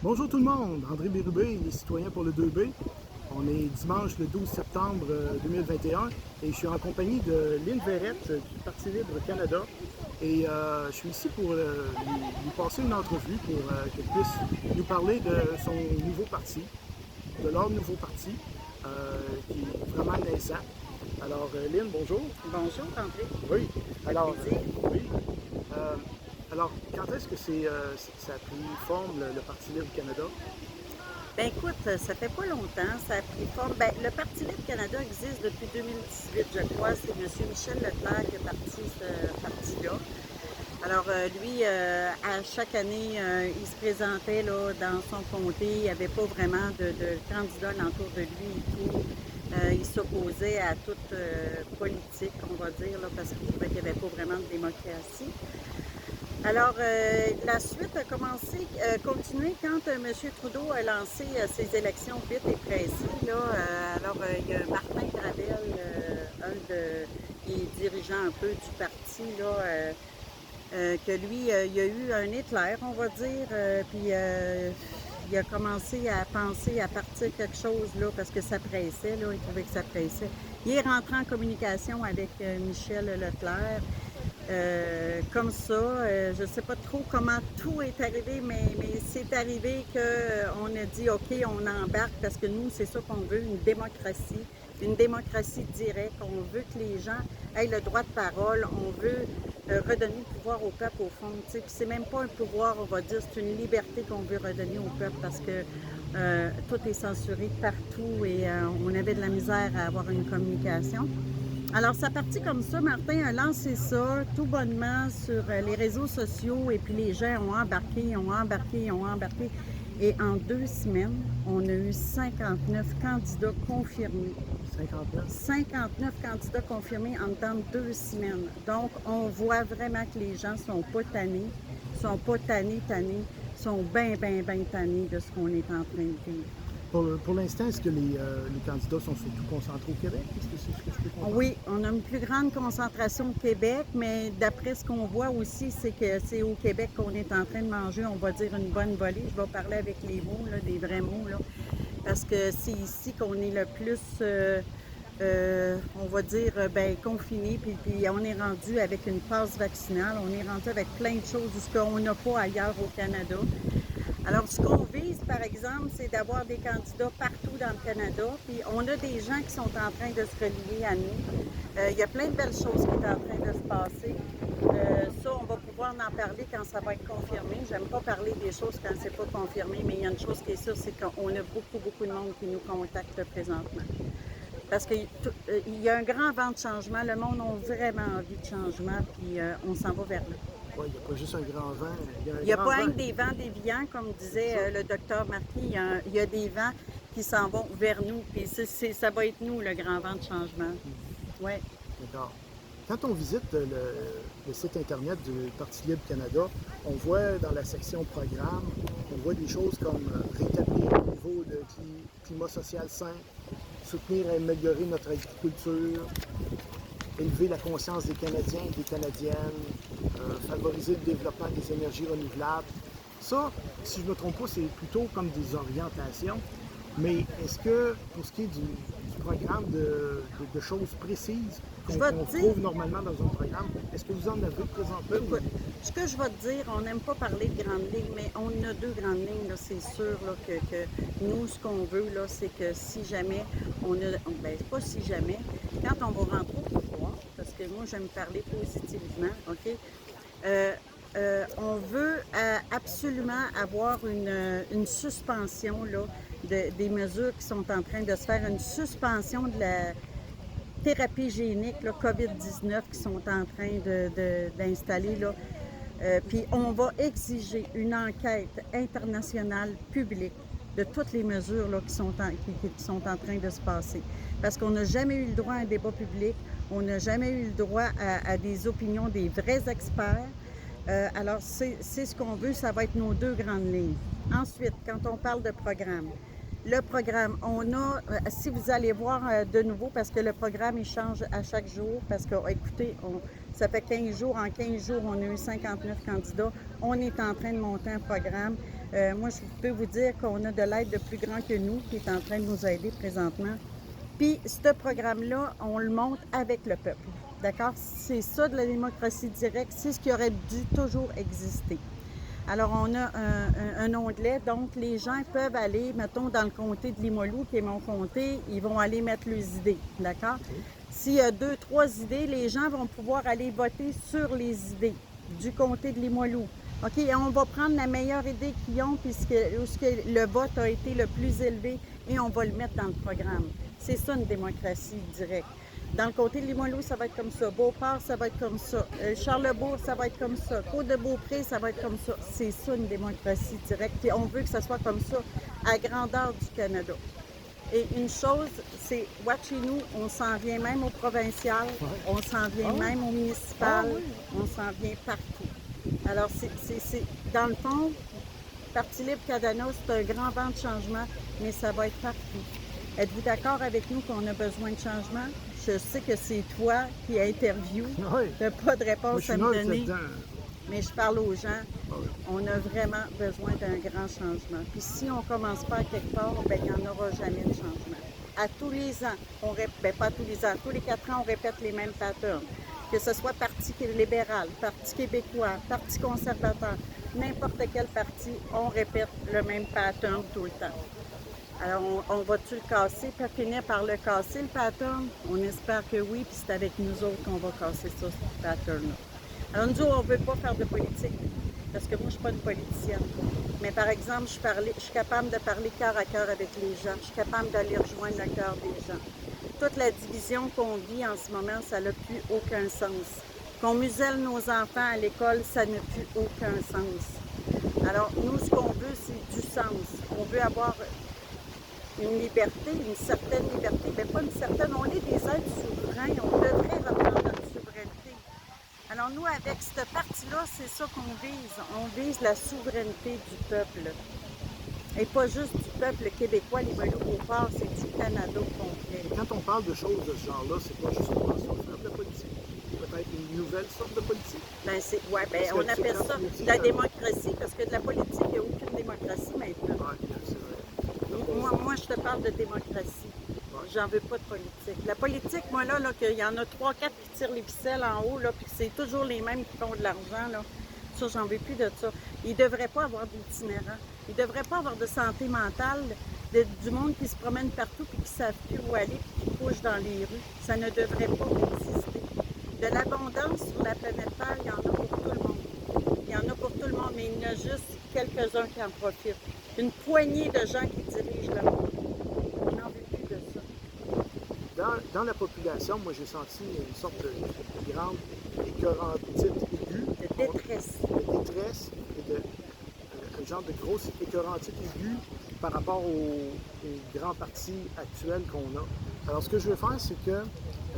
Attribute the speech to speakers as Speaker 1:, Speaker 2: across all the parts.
Speaker 1: Bonjour tout le monde, André Bérubé, les citoyens pour le 2B. On est dimanche le 12 septembre 2021 et je suis en compagnie de Lynn Verrette du Parti libre Canada. Et je suis ici pour lui passer une entrevue pour qu'elle puisse nous parler de son nouveau parti, de leur nouveau parti, qui est vraiment naissant. Alors Lynn, bonjour.
Speaker 2: Bonjour, André.
Speaker 1: Oui. Alors,
Speaker 2: plaisir.
Speaker 1: oui. Euh, alors, quand est-ce que ça a pris forme, le Parti libre Canada?
Speaker 2: Ben écoute, ça fait pas longtemps, ça a pris forme. Ben, le Parti libre Canada existe depuis 2018, je crois. C'est M. Michel Leclerc qui a parti ce parti-là. Alors, lui, à chaque année, il se présentait là, dans son comté. Il n'y avait pas vraiment de candidats autour de lui et tout. Il s'opposait à toute politique, on va dire, là, parce qu'il trouvait qu'il n'y avait pas vraiment de démocratie. Alors, la suite a continué quand M. Trudeau a lancé ses élections vite et pressées. Là, il y a Martin Gravel, qui est dirigeant un peu du parti, là, que lui, il y a eu un éclair, on va dire, puis il a commencé à penser à partir quelque chose, là, parce que ça pressait, là, il trouvait que ça pressait. Il est rentré en communication avec Michel Leclerc. Comme ça, je ne sais pas trop comment tout est arrivé, mais c'est arrivé qu'on a dit OK, on embarque parce que nous, c'est ça qu'on veut, une démocratie directe. On veut que les gens aient le droit de parole, on veut redonner le pouvoir au peuple au fond. Puis c'est même pas un pouvoir, on va dire, c'est une liberté qu'on veut redonner au peuple parce que tout est censuré partout et on avait de la misère à avoir une communication. Alors, ça partit comme ça. Martin a lancé ça tout bonnement sur les réseaux sociaux et puis les gens ont embarqué, ont embarqué, ont embarqué. Et en 2 semaines, on a eu 59 candidats confirmés.
Speaker 1: 59?
Speaker 2: 59 candidats confirmés en temps de 2 semaines. Donc, on voit vraiment que les gens sont pas tannés, sont pas tannés, sont bien tannés de ce qu'on est en train de vivre.
Speaker 1: Pour l'instant, est-ce que les candidats sont surtout concentrés au Québec? Est-ce que c'est ce que je peux comprendre?
Speaker 2: Oui, on a une plus grande concentration au Québec, mais d'après ce qu'on voit aussi, c'est que c'est au Québec qu'on est en train de manger, on va dire, une bonne volée. Je vais parler avec les mots, là, des vrais mots, là, parce que c'est ici qu'on est le plus, on va dire, confiné, puis on est rendu avec une passe vaccinale, on est rendu avec plein de choses, ce qu'on n'a pas ailleurs au Canada. Alors, ce qu'on vise, par exemple, c'est d'avoir des candidats partout dans le Canada. Puis, on a des gens qui sont en train de se relier à nous. Il y a plein de belles choses qui sont en train de se passer. Ça, on va pouvoir en parler quand ça va être confirmé. J'aime pas parler des choses quand c'est pas confirmé, mais il y a une chose qui est sûre, c'est qu'on a beaucoup de monde qui nous contacte présentement. Parce qu'il y a un grand vent de changement. Le monde a vraiment envie de changement, puis on s'en va vers là.
Speaker 1: Oui, il n'y a pas juste un grand vent, il y a un
Speaker 2: Il n'y a
Speaker 1: grand
Speaker 2: pas
Speaker 1: vent.
Speaker 2: un que des vents déviants, comme disait le docteur Marquis. Il y a des vents qui s'en vont vers nous. Puis ça va être nous, le grand vent de changement. Oui.
Speaker 1: D'accord. Quand on visite le site Internet du Parti libre Canada, on voit dans la section programme, on voit des choses comme rétablir un niveau de climat social sain, soutenir et améliorer notre agriculture, élever la conscience des Canadiens et des Canadiennes, favoriser le développement des énergies renouvelables. Ça, si je ne me trompe pas, c'est plutôt comme des orientations. Mais est-ce que, pour ce qui est du programme de choses précises qu'on trouve normalement dans un programme, est-ce que vous en avez présentement?
Speaker 2: Écoute, ce que je vais te dire, on n'aime pas parler de grandes lignes, mais on a deux grandes lignes, c'est sûr là, que nous, ce qu'on veut, là, c'est que si jamais on a, ben pas si jamais, quand on va rentrer au pouvoir, parce que moi, j'aime parler positivement, OK? On veut absolument avoir une suspension là, des mesures qui sont en train de se faire, une suspension de la thérapie génique, là, COVID-19, qui sont en train d'installer. Là. Puis on va exiger une enquête internationale publique de toutes les mesures là, qui sont en train de se passer. Parce qu'on n'a jamais eu le droit à un débat public, on n'a jamais eu le droit à des opinions des vrais experts. Alors, c'est ce qu'on veut, ça va être nos deux grandes lignes. Ensuite, quand on parle de programme, le programme, on a, si vous allez voir de nouveau, parce que le programme, il change à chaque jour, parce que, écoutez, ça fait 15 jours, en 15 jours, on a eu 59 candidats. On est en train de monter un programme. Moi, je peux vous dire qu'on a de l'aide de plus grand que nous qui est en train de nous aider présentement. Puis, ce programme-là, on le monte avec le peuple. D'accord? C'est ça de la démocratie directe. C'est ce qui aurait dû toujours exister. Alors, on a un onglet, donc les gens peuvent aller, mettons, dans le comté de Limoilou, qui est mon comté, ils vont aller mettre leurs idées, d'accord? S'il y a 2, 3 idées, les gens vont pouvoir aller voter sur les idées du comté de Limoilou. OK, et on va prendre la meilleure idée qu'ils ont, puisque le vote a été le plus élevé, et on va le mettre dans le programme. C'est ça, une démocratie directe. Dans le comté de Limoilou, ça va être comme ça. Beauport, ça va être comme ça. Charlebourg, ça va être comme ça. Côte-de-Beaupré, ça va être comme ça. C'est ça, une démocratie directe. Et on veut que ça soit comme ça à grandeur du Canada. Et une chose, c'est, chez nous, on s'en vient même au provincial, on s'en vient même au municipal, on s'en vient partout. Alors, dans le fond, Parti libre Canada, c'est un grand vent de changement, mais ça va être partout. Êtes-vous d'accord avec nous qu'on a besoin de changement? Je sais que c'est toi qui interview, tu n'as pas de réponse à me donner, mais je parle aux gens. On a vraiment besoin d'un grand changement. Puis si on ne commence pas à quelque part, bien, il n'y en aura jamais de changement. À tous les ans, pas tous les ans, tous les 4 ans, on répète les mêmes patterns. Que ce soit Parti libéral, Parti québécois, Parti conservateur, n'importe quel parti, on répète le même pattern tout le temps. Alors, on va-tu le casser, puis finir par le casser, le pattern? On espère que oui, puis c'est avec nous autres qu'on va casser ça, ce pattern-là. Alors, nous autres, on ne veut pas faire de politique, parce que moi, je ne suis pas une politicienne. Mais par exemple, je suis capable de parler cœur à cœur avec les gens. Je suis capable d'aller rejoindre le cœur des gens. Toute la division qu'on vit en ce moment, ça n'a plus aucun sens. Qu'on muselle nos enfants à l'école, ça n'a plus aucun sens. Alors, nous, ce qu'on veut, c'est du sens. On veut avoir une liberté, une certaine liberté, mais pas une certaine. On est des êtres souverains, on devrait reprendre notre souveraineté. Alors nous, avec cette partie-là, c'est ça qu'on vise. On vise la souveraineté du peuple. Et pas juste du peuple québécois, les Beauport, c'est du Canada complet.
Speaker 1: Et quand on parle de choses de ce genre-là, c'est pas juste une façon de faire de la politique. Peut-être une nouvelle sorte de politique.
Speaker 2: On appelle ça de la démocratie, parce que de la politique, il n'y a aucune démocratie maintenant.
Speaker 1: C'est vrai.
Speaker 2: Moi, je te parle de démocratie. J'en veux pas de politique. La politique, moi, là qu'il y en a 3, 4 qui tirent les ficelles en haut, là, puis que c'est toujours les mêmes qui font de l'argent, là. Ça, j'en veux plus de ça. Il ne devrait pas avoir d'itinérants. Il ne devrait pas avoir de santé mentale, du monde qui se promène partout et qui ne savent plus où aller et qui couchent dans les rues. Ça ne devrait pas exister. De l'abondance sur la planète Terre, il y en a pour tout le monde. Il y en a pour tout le monde, mais il y en a juste quelques-uns qui en profitent. Une poignée de gens qui dirigent le monde. On n'en veut plus de ça.
Speaker 1: Dans la population, moi, j'ai senti une sorte de grande écœurantite aiguë.
Speaker 2: De détresse.
Speaker 1: De détresse et un genre de grosse écœurantite aiguë par rapport aux grands partis actuels qu'on a. Alors, ce que je vais faire, c'est que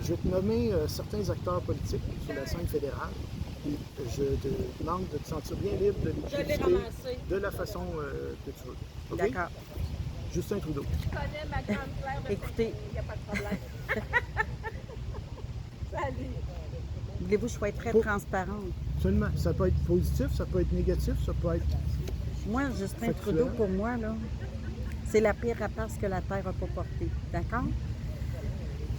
Speaker 1: je vais te nommer certains acteurs politiques sur la scène fédérale. Et je te demande de te sentir bien libre de les critiquer de la façon que tu veux. Okay?
Speaker 2: D'accord.
Speaker 1: Justin Trudeau.
Speaker 3: Je connais ma grande claire de
Speaker 2: Écoutez.
Speaker 3: il n'y a pas de problème. Salut.
Speaker 2: Voulez-vous que je sois très transparente?
Speaker 1: Absolument. Ça peut être positif, ça peut être négatif, ça peut être...
Speaker 2: Moi, Justin Trudeau, pour moi, là, c'est la pire rapace que la Terre n'a pas portée. D'accord?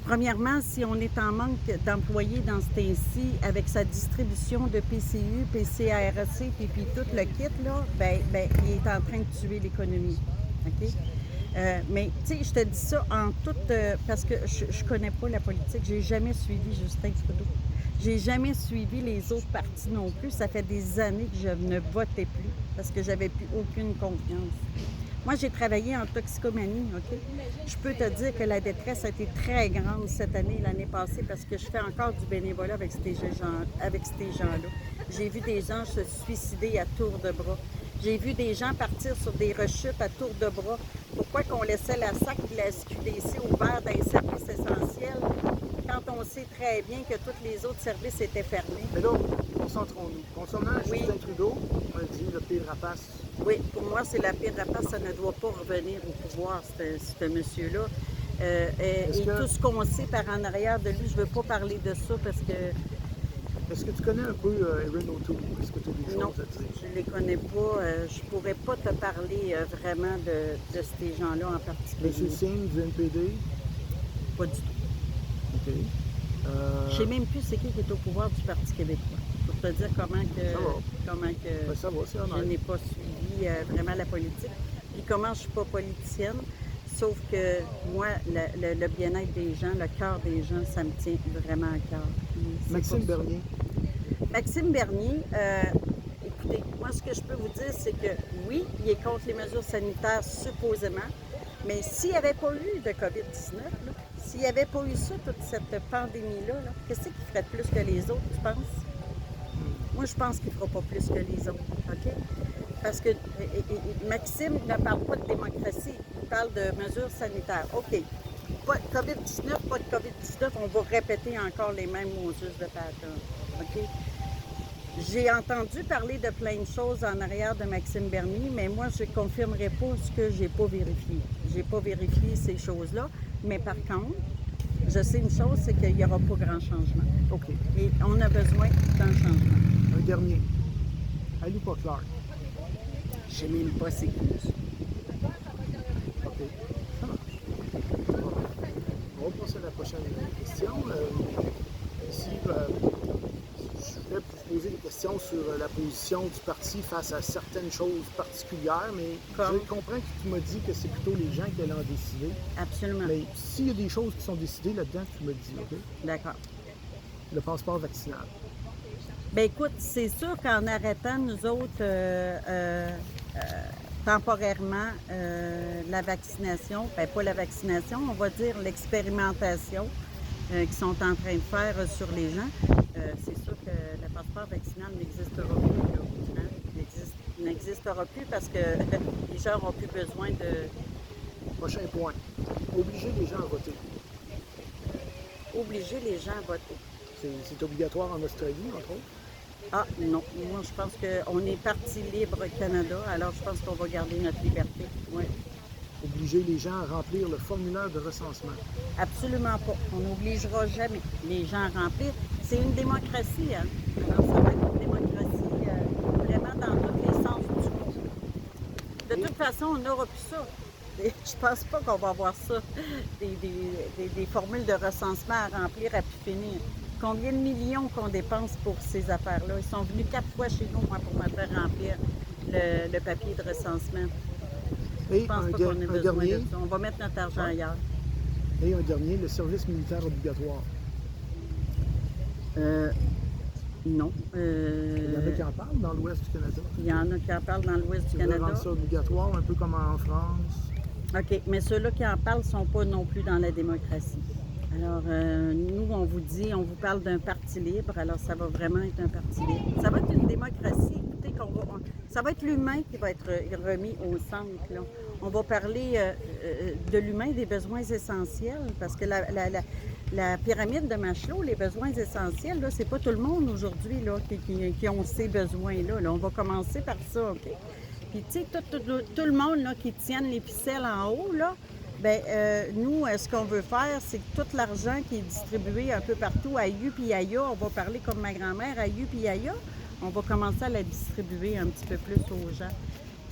Speaker 2: Premièrement, si on est en manque d'employés dans ce temps-ci, avec sa distribution de PCU, PCARC, puis tout le kit, là, ben, il est en train de tuer l'économie. OK? Mais, tu sais, je te dis ça en toute... parce que je connais pas la politique. J'ai jamais suivi Justin Trudeau. J'ai jamais suivi les autres partis non plus. Ça fait des années que je ne votais plus parce que j'avais plus aucune confiance. Moi, j'ai travaillé en toxicomanie, OK? Je peux te dire que la détresse a été très grande cette année, l'année passée, parce que je fais encore du bénévolat avec ces gens-là. J'ai vu des gens se suicider à tour de bras. J'ai vu des gens partir sur des rechutes à tour de bras. Pourquoi qu'on laissait la SAC et la SQDC ouverts dans les services essentiels quand on sait très bien que tous les autres services étaient fermés?
Speaker 1: Mais là, concentrons-nous. Concernant Justin Trudeau, on a dit le pire rapace.
Speaker 2: Oui, pour moi, c'est la pire rapace. Ça ne doit pas revenir au pouvoir, ce monsieur-là. Et tout ce qu'on sait par en arrière de lui, je ne veux pas parler de ça parce que
Speaker 1: Est-ce que tu connais un peu Erin O'Toole? Est-ce que tu as des
Speaker 2: Non,
Speaker 1: choses à dire?
Speaker 2: je les connais pas. Je pourrais pas te parler vraiment de ces gens-là en particulier.
Speaker 1: Monsieur Singh du NPD?
Speaker 2: Pas du tout.
Speaker 1: OK.
Speaker 2: Je sais même plus c'est qui est au pouvoir du Parti québécois. Pour te dire comment
Speaker 1: Ça va.
Speaker 2: que
Speaker 1: Ça va, c'est
Speaker 2: je
Speaker 1: honnête.
Speaker 2: n'ai pas suivi vraiment la politique. Puis comment je suis pas politicienne, sauf que moi, le bien-être des gens, le cœur des gens, ça me tient vraiment à cœur. Puis c'est
Speaker 1: Maxime
Speaker 2: pour ça.
Speaker 1: Bernier.
Speaker 2: Maxime Bernier, écoutez, moi ce que je peux vous dire, c'est que oui, il est contre les mesures sanitaires supposément, mais s'il n'y avait pas eu de COVID-19, là, s'il n'y avait pas eu ça, toute cette pandémie-là, là, qu'est-ce qu'il ferait de plus que les autres, tu penses? Moi, je pense qu'il ne fera pas plus que les autres, OK? Parce que Maxime ne parle pas de démocratie, il parle de mesures sanitaires. OK, pas de COVID-19, pas de COVID-19, on va répéter encore les mêmes mots juste de pattern, OK? J'ai entendu parler de plein de choses en arrière de Maxime Bernier, mais moi, je ne confirmerai pas ce que je n'ai pas vérifié. Je n'ai pas vérifié ces choses-là, mais par contre, je sais une chose, c'est qu'il n'y aura pas grand changement.
Speaker 1: OK.
Speaker 2: Et on a besoin d'un changement.
Speaker 1: Un dernier. Ali Clark.
Speaker 2: Je ne sais même pas c'est qui.
Speaker 1: OK. Ça marche. Bon. On va passer à la prochaine question. Ici, je voulais vous poser des questions sur la position du parti face à certaines choses particulières, mais
Speaker 2: Comme?
Speaker 1: je comprends que tu m'as dit que c'est plutôt les gens qui allaient en décider.
Speaker 2: Absolument.
Speaker 1: Mais s'il y a des choses qui sont décidées là-dedans, tu me le dis, OK?
Speaker 2: D'accord.
Speaker 1: Le passeport vaccinal.
Speaker 2: Bien, écoute, c'est sûr qu'en arrêtant, nous autres, temporairement, la vaccination, bien, pas la vaccination, on va dire l'expérimentation qu'ils sont en train de faire sur les gens, c'est sûr que le passeport vaccinal n'existera plus, là, hein? Il n'existera plus parce que les gens n'auront plus besoin de...
Speaker 1: Prochain point. Obliger les gens à voter.
Speaker 2: Obliger les gens à voter.
Speaker 1: C'est obligatoire en Australie, entre autres.
Speaker 2: Ah non, moi je pense qu'on est parti libre Canada, alors je pense qu'on va garder notre liberté. Oui.
Speaker 1: Obliger les gens à remplir le formulaire de recensement.
Speaker 2: Absolument pas. On n'obligera jamais les gens à remplir. C'est une démocratie, hein? Alors ça va être une démocratie vraiment dans tous les sens du mot. De toute façon, on n'aura plus ça. Et je pense pas qu'on va avoir ça, des formules de recensement à remplir à plus finir. Combien de millions qu'on dépense pour ces affaires-là? Ils sont venus 4 fois chez nous, moi, pour me faire remplir le papier de recensement. Je
Speaker 1: Et
Speaker 2: pense
Speaker 1: un,
Speaker 2: pas qu'on ait besoin
Speaker 1: dernier,
Speaker 2: de ça. On va mettre notre argent ailleurs.
Speaker 1: et un dernier, le service militaire obligatoire.
Speaker 2: Non.
Speaker 1: Il y en a qui en parlent dans l'ouest du Canada.
Speaker 2: Il y en a qui en parlent dans l'ouest du
Speaker 1: Tu veux
Speaker 2: Canada.
Speaker 1: rendre ça obligatoire, un peu comme en France.
Speaker 2: OK, mais ceux-là qui en parlent ne sont pas non plus dans la démocratie. Alors, nous, on vous dit, on vous parle d'un parti libre, alors ça va vraiment être un parti libre. Ça va être une démocratie, écoutez, ça va être l'humain qui va être remis au centre, là. On va parler de l'humain, des besoins essentiels, parce que la pyramide de Maslow, les besoins essentiels, là, c'est pas tout le monde aujourd'hui, là, qui ont ces besoins-là, là. On va commencer par ça, OK? Puis, tu sais, tout le monde, là, qui tienne les ficelles en haut, là, bien, nous, ce qu'on veut faire, c'est que tout l'argent qui est distribué un peu partout à UPIA, on va parler comme ma grand-mère à UPIA, on va commencer à la distribuer un petit peu plus aux gens.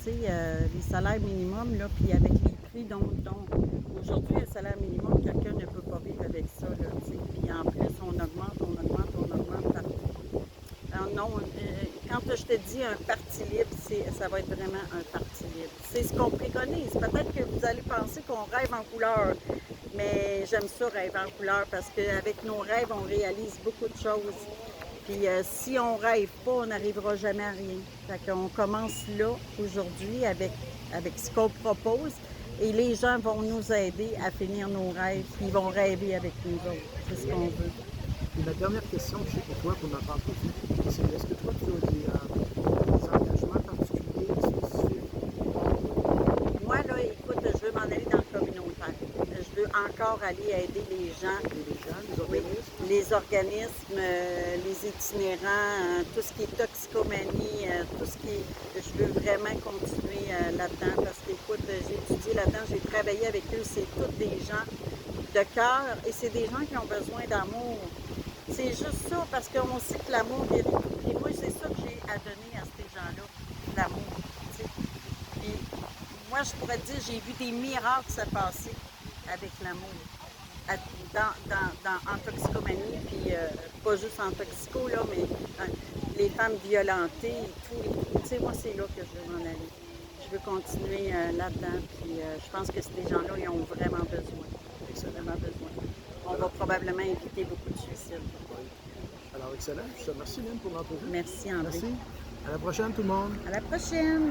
Speaker 2: Tu sais, les salaires minimums, là, puis avec les prix dont aujourd'hui, un salaire minimum, quelqu'un ne peut pas vivre avec ça, là, tu sais. Puis en plus, on augmente partout. Alors non, quand je te dis un parti libre, ça va être vraiment un parti libre. C'est ce qu'on préconise. Peut-être que vous allez penser qu'on rêve en couleur, mais j'aime ça rêver en couleur parce qu'avec nos rêves, on réalise beaucoup de choses. Puis si on rêve pas, on n'arrivera jamais à rien. Fait qu'on commence là, aujourd'hui, avec ce qu'on propose et les gens vont nous aider à finir nos rêves, puis ils vont rêver avec nous autres. C'est ce qu'on veut.
Speaker 1: Et ma dernière question que j'ai pour toi, pour notre entrevue, c'est est-ce que toi, tu as des engagements particuliers, spécifiques?
Speaker 2: Moi, là, écoute, je veux m'en aller dans le communautaire. Je veux encore aller aider les gens.
Speaker 1: Les
Speaker 2: Les organismes, les itinérants, tout ce qui est toxicomanie, tout ce qui est... Je veux vraiment continuer là-dedans parce qu'écoute, j'ai étudié là-dedans, j'ai travaillé avec eux, c'est tous des gens de cœur et c'est des gens qui ont besoin d'amour. C'est juste ça, parce qu'on sait que l'amour guérit tout. Et moi, c'est ça que j'ai à donner à ces gens-là, l'amour. Tu sais. Puis, moi, je pourrais te dire, j'ai vu des miracles se passer avec l'amour. En toxicomanie, puis pas juste en toxico, là, mais les femmes violentées et tout. Tu sais, moi, c'est là que je veux m'en aller. Je veux continuer là-dedans, puis je pense que ces gens-là, ils ont vraiment besoin.
Speaker 1: Excellent.
Speaker 2: Vraiment besoin. On va probablement éviter beaucoup de suicides.
Speaker 1: Oui. Alors, excellent. Je te remercie, Lynn, pour l'entrevue.
Speaker 2: Merci, André.
Speaker 1: Merci. À la prochaine, tout le monde.
Speaker 2: À la prochaine!